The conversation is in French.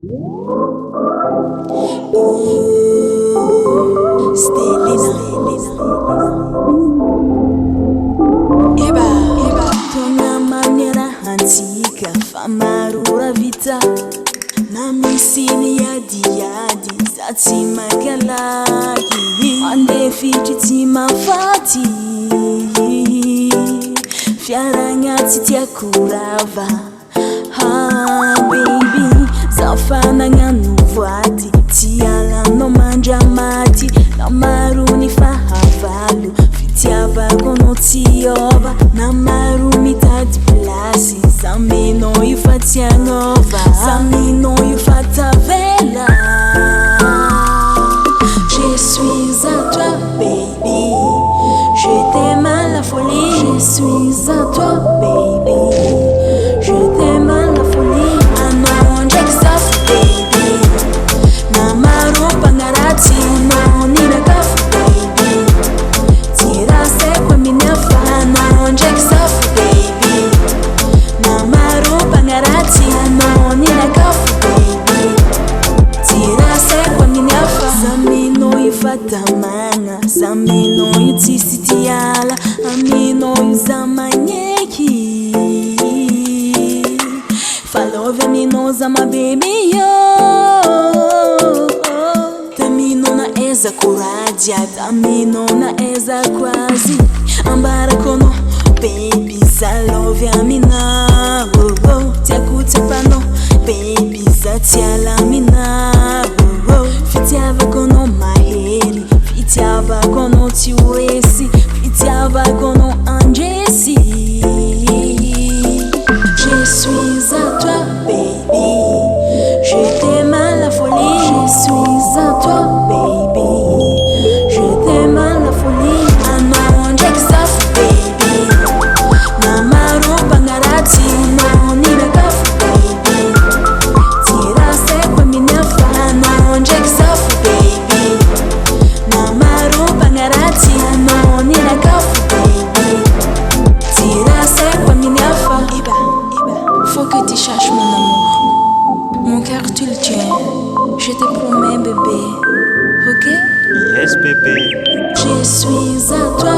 Stelina, tona maniera antica fa marura vita na misy yadiady za tsy mankalaky andefitry tsy mafaty fiaragna tsy tiako rava baby za fanagnano voady tsy alanao mandramaty na maro ny fahavalo fitiavako anao tsy ova na maro mitady plasy zaminao io fa tsy agnova zaminao io fa tavela. Je suis à toi baby, je t'aime à la folie. Je suis à toi baby, je t'aime à la folie. Ano ndraiky safo baby na maro mpagnaratsy anao ninakafo baby tiraseko amin'ny hafa. Ano ndraiky safo baby na maro mpagnaratsy anao ninakafo baby tiraseko amin'ny hafa. Zaminao io fatamagna zaminao io tsisy tiala aminao io za magneky falovy aminao za ma baby yo taminao na ezako radia taminao na ezako azy ambarako anao baby za lovy aminao tiako tsapanao baby za tiala aminao fitiavako anao mahery fitiavako anao tsy hoesy fitiavako anao andresy. Je suis à toi baby, je t'aime à la folie. Je suis à toi baby, je t'aime à la folie. Ano ndraiky safo baby na maro mpagnaratsy anao ninakafo baby tiraseko amin'ny hafa. Ano ndraiky safo baby na maro mpagnaratsy anao ninakafo baby tiraseko amin'ny hafa. Faut que tu cherches mon amour, mon cœur tu le tiens, je te promets bébé, ok? Yes bébé. Je suis à toi